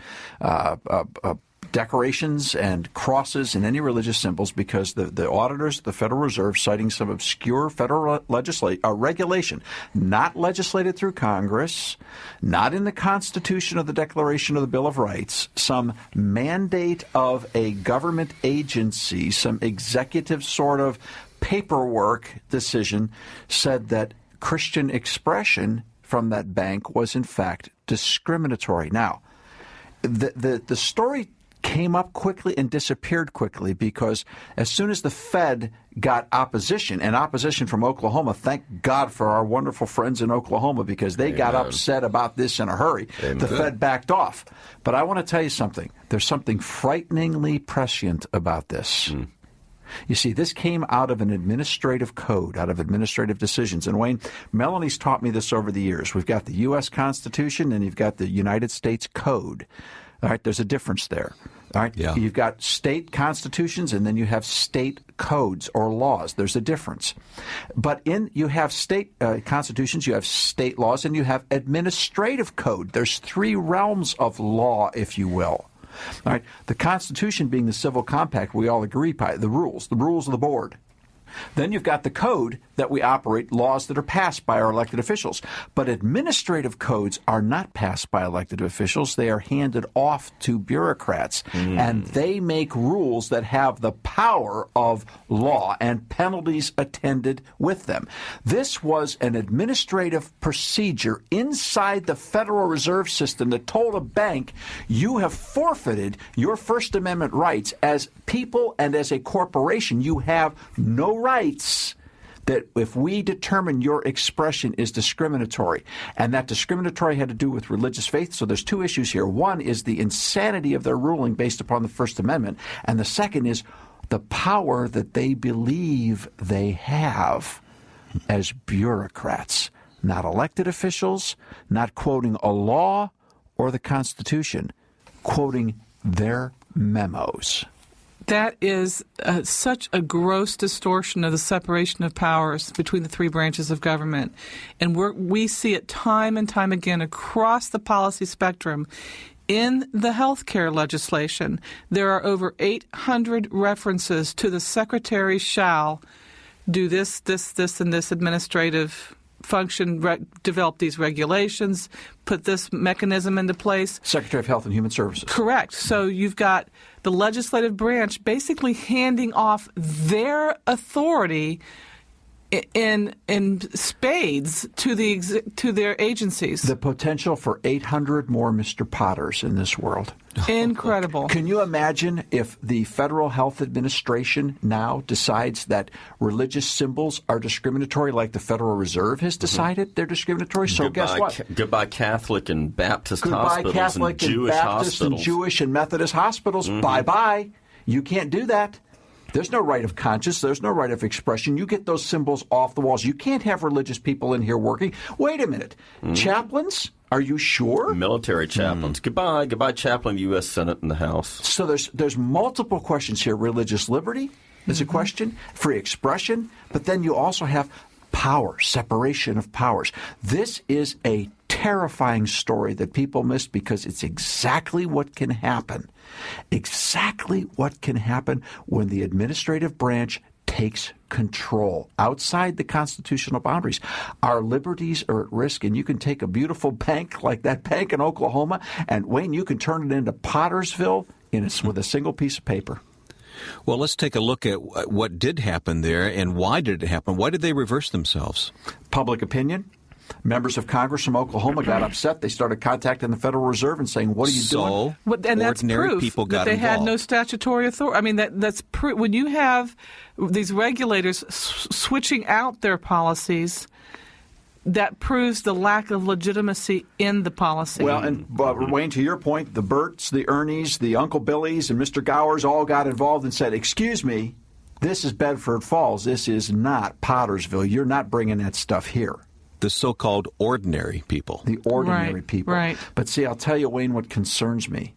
decorations and crosses and any religious symbols, because the auditors, the Federal Reserve, citing some obscure federal regulation, not legislated through Congress, not in the Constitution or the Declaration of the Bill of Rights, some mandate of a government agency, some executive sort of paperwork decision, said that Christian expression from that bank was in fact discriminatory. Now, the story came up quickly and disappeared quickly because as soon as the Fed got opposition, and opposition from Oklahoma, thank God for our wonderful friends in Oklahoma because they got upset about this in a hurry, the Fed backed off. But I want to tell you something. There's something frighteningly prescient about this. You see, this came out of an administrative code, out of administrative decisions. And Wayne, Melanie's taught me this over the years. We've got the U.S. Constitution and you've got the United States Code. All right, there's a difference there. All right, You've got state constitutions and then you have state codes or laws. There's a difference. But you have state constitutions, you have state laws, and you have administrative code. There's three realms of law, if you will. All right, the Constitution being the civil compact, we all agree by the rules of the board. Then you've got the code that we operate, laws that are passed by our elected officials. But administrative codes are not passed by elected officials. They are handed off to bureaucrats. And they make rules that have the power of law and penalties attended with them. This was an administrative procedure inside the Federal Reserve System that told a bank, you have forfeited your First Amendment rights as people and as a corporation. You have no rights that if we determine your expression is discriminatory, and that discriminatory had to do with religious faith. So there's two issues here. One is the insanity of their ruling based upon the First Amendment, and the second is the power that they believe they have as bureaucrats, not elected officials, not quoting a law or the Constitution, quoting their memos. That is such a gross distortion of the separation of powers between the three branches of government. And we see it time and time again across the policy spectrum. In the health care legislation, there are over 800 references to the secretary shall do this, and this administrative function, develop these regulations, put this mechanism into place. Secretary of Health and Human Services. Correct. So you've got the legislative branch basically handing off their authority in spades to their agencies. The potential for 800 more Mr. Potters in this world. Incredible. Can you imagine if the Federal Health Administration now decides that religious symbols are discriminatory like the Federal Reserve has decided they're discriminatory? So guess what? Goodbye Catholic and Baptist Goodbye hospitals Catholic and Jewish Baptist hospitals. and Jewish and Methodist hospitals. Bye-bye. You can't do that. There's no right of conscience. There's no right of expression. You get those symbols off the walls. You can't have religious people in here working. Wait a minute. Chaplains? Are you sure? Military chaplains. Goodbye chaplain, U.S. Senate and the House. So there's multiple questions here. Religious liberty is a question, free expression, but then you also have power, separation of powers. This is a terrifying story that people missed because it's exactly what can happen. Exactly what can happen when the administrative branch takes control outside the constitutional boundaries. Our liberties are at risk, and you can take a beautiful bank like that bank in Oklahoma, and Wayne, you can turn it into Pottersville with a single piece of paper. Well, let's take a look at what did happen there and why did it happen. Why did they reverse themselves? Public opinion. Members of Congress from Oklahoma got upset. They started contacting the Federal Reserve and saying, what are you doing? And that's proof people got that they involved. had no statutory authority. I mean, that's proof. When you have these regulators switching out their policies, that proves the lack of legitimacy in the policy. Well, and Wayne, to your point, the Berts, the Ernies, the Uncle Billies, and Mr. Gowers all got involved and said, excuse me, this is Bedford Falls. This is not Pottersville. You're not bringing that stuff here. The so-called ordinary people. The ordinary people. Right. But see, I'll tell you, Wayne, what concerns me.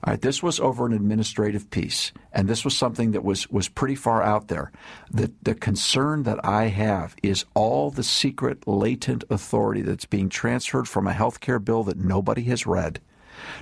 All right, this was over an administrative piece, and this was something that was pretty far out there. The concern that I have is all the secret, latent authority that's being transferred from a health care bill that nobody has read,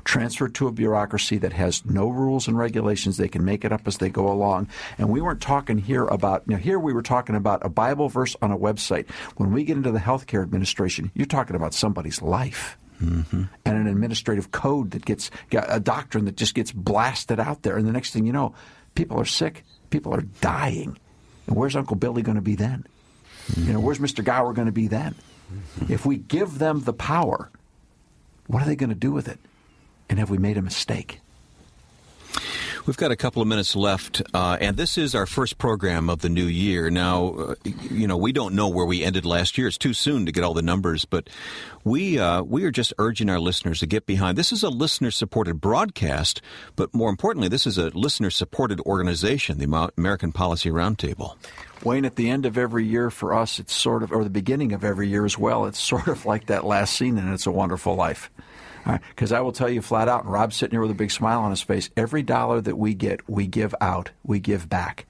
transferred to a bureaucracy that has no rules and regulations. They can make it up as they go along. And we weren't talking here about, here we were talking about a Bible verse on a website. When we get into the healthcare administration, you're talking about somebody's life. And an administrative code that gets a doctrine that just gets blasted out there. And the next thing you know, people are sick. People are dying. And where's Uncle Billy going to be then? Where's Mr. Gower going to be then? If we give them the power, what are they going to do with it? And have we made a mistake? We've got a couple of minutes left, and this is our first program of the new year. Now, we don't know where we ended last year. It's too soon to get all the numbers, but we are just urging our listeners to get behind. This is a listener-supported broadcast, but more importantly, this is a listener-supported organization, the American Policy Roundtable. Wayne, at the end of every year for us, it's sort of, or the beginning of every year as well, it's sort of like that last scene in It's a Wonderful Life. Because I will tell you flat out, and Rob's sitting here with a big smile on his face, every dollar that we get, we give out, we give back.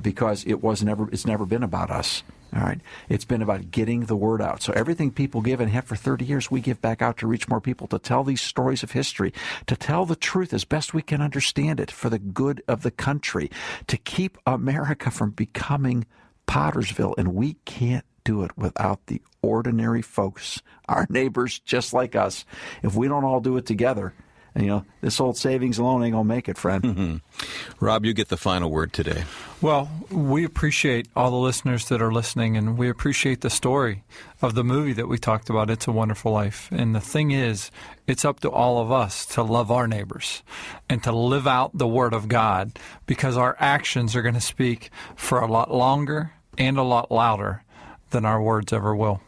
Because it's never been about us. All right, it's been about getting the word out. So everything people give and have for 30 years, we give back out to reach more people, to tell these stories of history, to tell the truth as best we can understand it for the good of the country, to keep America from becoming Pottersville. And we can't do it without the ordinary folks, our neighbors just like us. If we don't all do it together, this old savings alone ain't going to make it, friend. Mm-hmm. Rob, you get the final word today. Well, we appreciate all the listeners that are listening, and we appreciate the story of the movie that we talked about, It's a Wonderful Life. And the thing is, it's up to all of us to love our neighbors and to live out the Word of God, because our actions are going to speak for a lot longer and a lot louder than our words ever will.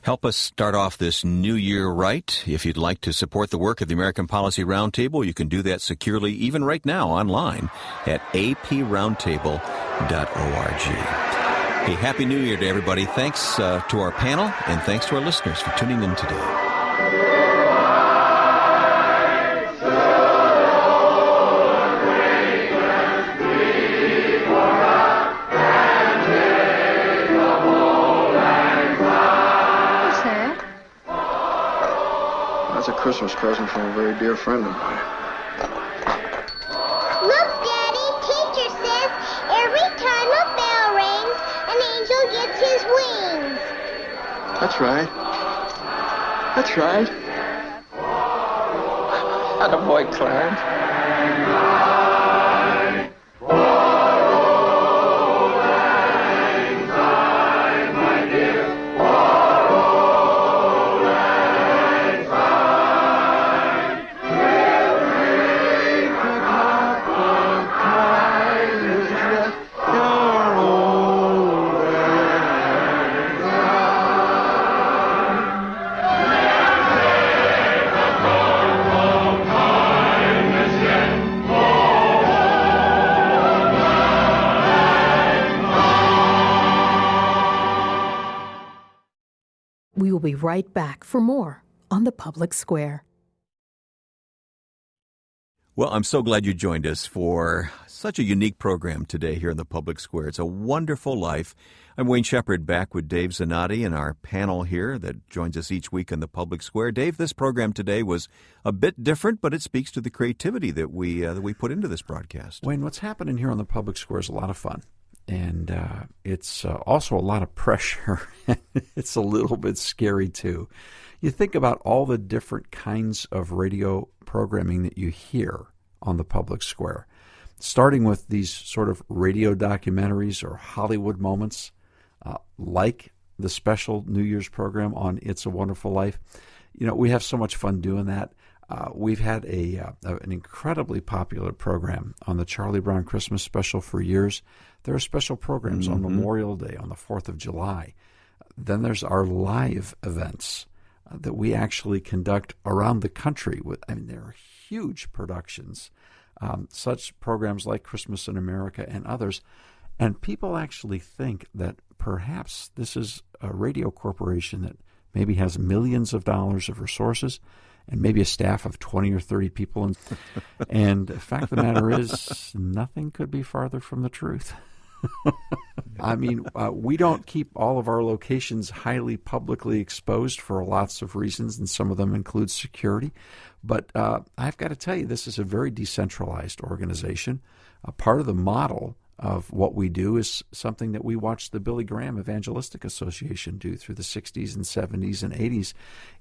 Help us start off this new year right. If you'd like to support the work of the American Policy Roundtable, you can do that securely, even right now, online at aproundtable.org. Hey, Happy New Year to everybody. Thanks to our panel, and thanks to our listeners for tuning in today. That's a Christmas present from a very dear friend of mine. Look, Daddy, teacher says every time a bell rings, an angel gets his wings. That's right. That's right. Attaboy, Clarence. We will be right back for more on the Public Square. Well, I'm so glad you joined us for such a unique program today here in the Public Square. It's a Wonderful Life. I'm Wayne Shepherd, back with Dave Zanotti and our panel here that joins us each week in the Public Square. Dave, this program today was a bit different, but it speaks to the creativity that we put into this broadcast. Wayne, what's happening here on the Public Square is a lot of fun. And it's also a lot of pressure. It's a little bit scary, too. You think about all the different kinds of radio programming that you hear on the Public Square, starting with these sort of radio documentaries or Hollywood moments, like the special New Year's program on It's a Wonderful Life. We have so much fun doing that. We've had an incredibly popular program on the Charlie Brown Christmas special for years. There are special programs on Memorial Day, on the 4th of July. Then there's our live events that we actually conduct around the country. There are huge productions, such programs like Christmas in America and others. And people actually think that perhaps this is a radio corporation that maybe has millions of dollars of resources and maybe a staff of 20 or 30 people. And the fact of the matter is, nothing could be farther from the truth. We don't keep all of our locations highly publicly exposed for lots of reasons, and some of them include security. But I've got to tell you, this is a very decentralized organization. Part of the model of what we do is something that we watched the Billy Graham Evangelistic Association do through the 60s and 70s and 80s,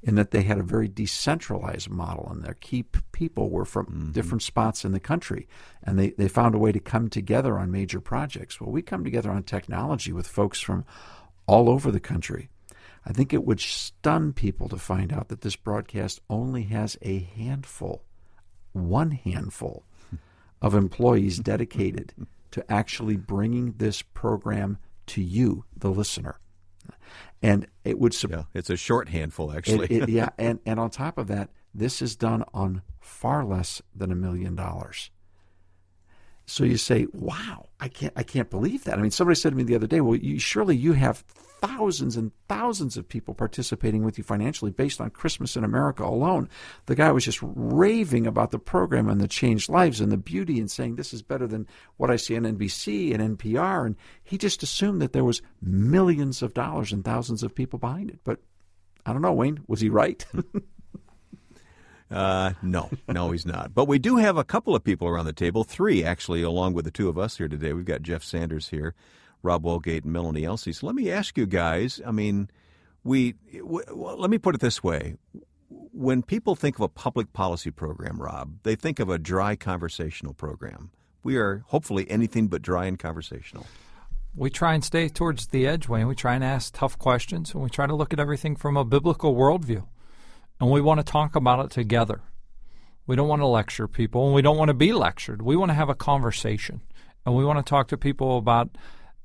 in that they had a very decentralized model, and their key people were from different spots in the country, and they found a way to come together on major projects. Well, we come together on technology with folks from all over the country. I think it would stun people to find out that this broadcast only has one handful of employees dedicated to actually bringing this program to you, the listener. And it would... it's a short handful, actually. And on top of that, this is done on far less than $1 million. So you say, wow, I can't believe that. I mean, somebody said to me the other day, well, surely you have thousands and thousands of people participating with you financially based on Christmas in America alone. The guy was just raving about the program and the changed lives and the beauty and saying this is better than what I see on NBC and NPR. And he just assumed that there was millions of dollars and thousands of people behind it. But I don't know, Wayne, was he right? No, he's not. But we do have a couple of people around the table, 3 actually, along with the 2 of us here today. We've got Jeff Sanders here, Rob Wolgate, and Melanie Elsey. So let me ask you guys, I mean, let me put it this way. When people think of a public policy program, Rob, they think of a dry conversational program. We are hopefully anything but dry and conversational. We try and stay towards the edge, Wayne. We try and ask tough questions, and we try to look at everything from a biblical worldview. And we want to talk about it together. We don't want to lecture people, and we don't want to be lectured. We want to have a conversation, and we want to talk to people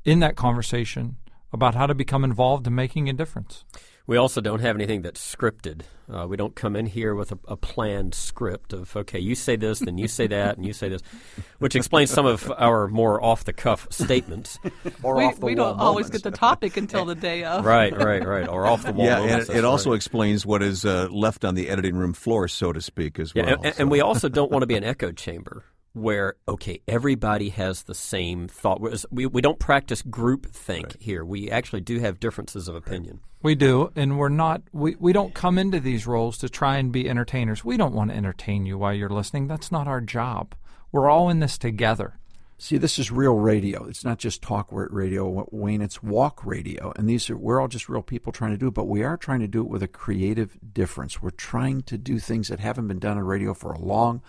in that conversation, about how to become involved in making a difference. We also don't have anything that's scripted. We don't come in here with a planned script of, okay, you say this, then you say that, and you say this, which explains some of our more off-the-cuff statements. We don't always get the topic until the day of. Right, or off-the-wall moments. And it also explains what is left on the editing room floor, so to speak, as well. And we also don't want to be an echo chamber where, okay, everybody has the same thought. We don't practice groupthink here. We actually do have differences of opinion. We do, and we don't come into these roles to try and be entertainers. We don't want to entertain you while you're listening. That's not our job. We're all in this together. See, this is real radio. It's not just talk radio, Wayne. It's walk radio. And we're all just real people trying to do it, but we are trying to do it with a creative difference. We're trying to do things that haven't been done on radio for a long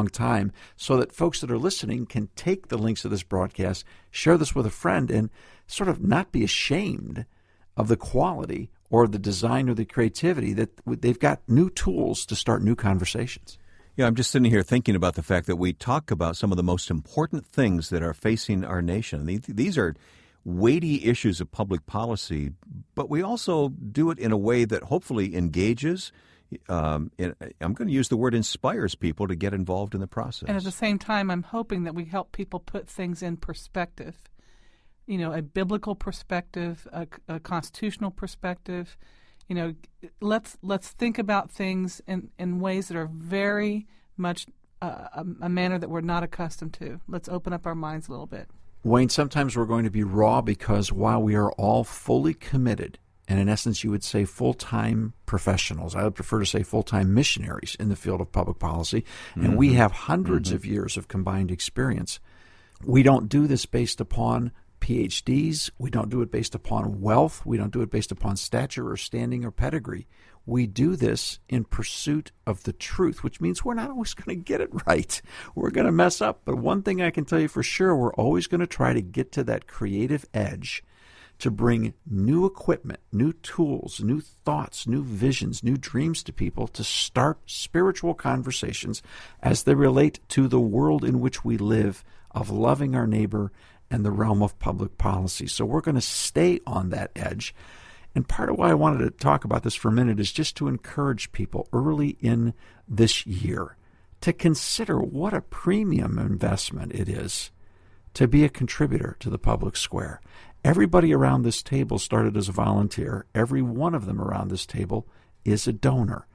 time, so that folks that are listening can take the links of this broadcast, share this with a friend, and sort of not be ashamed of the quality or the design or the creativity that they've got new tools to start new conversations. Yeah, I'm just sitting here thinking about the fact that we talk about some of the most important things that are facing our nation. These are weighty issues of public policy, but we also do it in a way that hopefully engages. I'm going to use the word inspires people to get involved in the process. And at the same time, I'm hoping that we help people put things in perspective. You know, a biblical perspective, a constitutional perspective. You know, let's think about things in ways that are very much a manner that we're not accustomed to. Let's open up our minds a little bit. Wayne, sometimes we're going to be raw because while we are all fully committed, and in essence you would say full-time professionals, I would prefer to say full-time missionaries in the field of public policy, and we have hundreds of years of combined experience, we don't do this based upon PhDs. We don't do it based upon wealth. We don't do it based upon stature or standing or pedigree. We do this in pursuit of the truth, which means we're not always going to get it right. We're going to mess up. But one thing I can tell you for sure, we're always going to try to get to that creative edge to bring new equipment, new tools, new thoughts, new visions, new dreams to people to start spiritual conversations as they relate to the world in which we live, of loving our neighbor and the realm of public policy. So we're going to stay on that edge. And part of why I wanted to talk about this for a minute is just to encourage people early in this year to consider what a premium investment it is to be a contributor to the public square. Everybody around this table started as a volunteer. Every one of them around this table is a donor.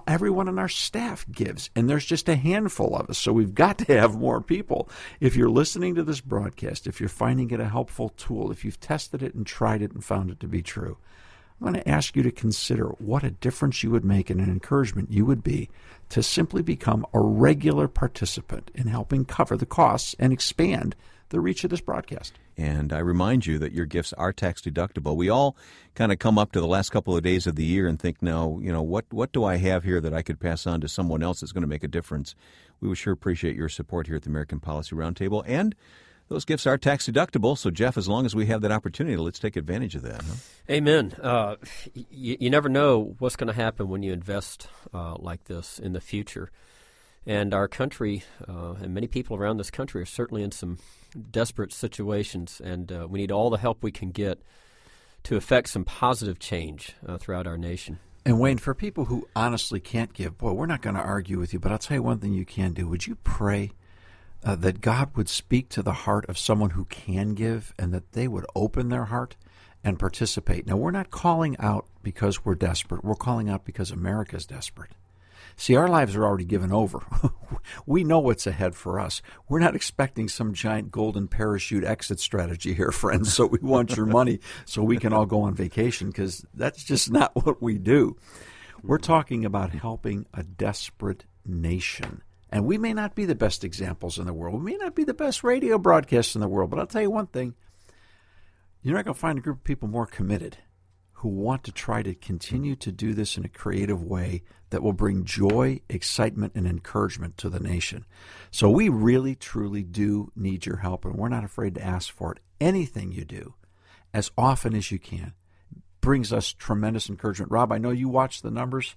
Everyone on our staff gives, and there's just a handful of us, so we've got to have more people. If you're listening to this broadcast, if you're finding it a helpful tool, if you've tested it and tried it and found it to be true, I'm going to ask you to consider what a difference you would make and an encouragement you would be to simply become a regular participant in helping cover the costs and expand the reach of this broadcast. And I remind you that your gifts are tax deductible. We all kind of come up to the last couple of days of the year and think, now, you know, what do I have here that I could pass on to someone else that's going to make a difference? We would sure appreciate your support here at the American Policy Roundtable. And Those gifts are tax deductible, so Jeff, as long as we have that opportunity, let's take advantage of that. Huh? Amen. You never know what's going to happen when you invest like this in the future. And our country and many people around this country are certainly in some desperate situations, and we need all the help we can get to effect some positive change throughout our nation. And Wayne, for people who honestly can't give, boy, we're not going to argue with you, but I'll tell you one thing you can do. Would you pray that God would speak to the heart of someone who can give and that they would open their heart and participate? Now, we're not calling out because we're desperate. We're calling out because America's desperate. See, our lives are already given over. We know what's ahead for us. We're not expecting some giant golden parachute exit strategy here, friends, so we want your money so we can all go on vacation, because that's just not what we do. We're talking about helping a desperate nation. And we may not be the best examples in the world. We may not be the best radio broadcasts in the world, but I'll tell you one thing. You're not going to find a group of people more committed who want to try to continue to do this in a creative way that will bring joy, excitement, and encouragement to the nation. So we really, truly do need your help, and we're not afraid to ask for it. Anything you do, as often as you can, brings us tremendous encouragement. Rob, I know you watch the numbers,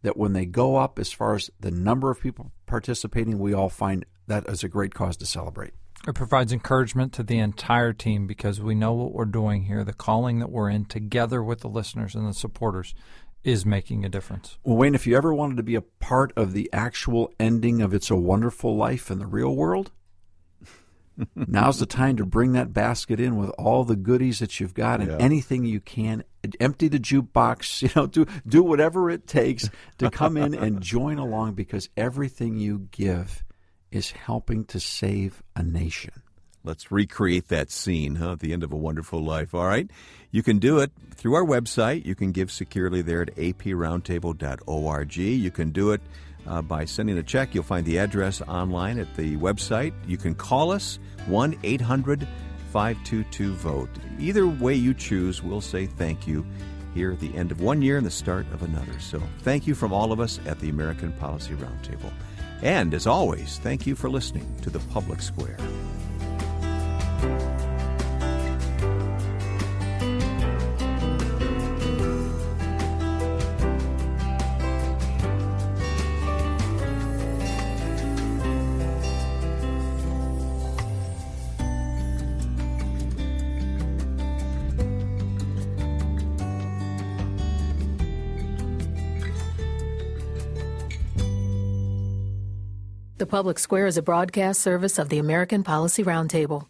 that when they go up as far as the number of people participating, we all find that as a great cause to celebrate. It provides encouragement to the entire team because we know what we're doing here. The calling that we're in together with the listeners and the supporters is making a difference. Well, Wayne, if you ever wanted to be a part of the actual ending of It's a Wonderful Life in the real world, now's the time to bring that basket in with all the goodies that you've got and anything you can. Empty the jukebox, do whatever it takes to come in and join along, because everything you give is helping to save a nation. Let's recreate that scene, at the end of A Wonderful Life. All right. You can do it through our website. You can give securely there at aproundtable.org. You can do it by sending a check. You'll find the address online at the website. You can call us, 1-800-522-VOTE. Either way you choose, we'll say thank you here at the end of one year and the start of another. So thank you from all of us at the American Policy Roundtable. And as always, thank you for listening to The Public Square. The Public Square is a broadcast service of the American Policy Roundtable.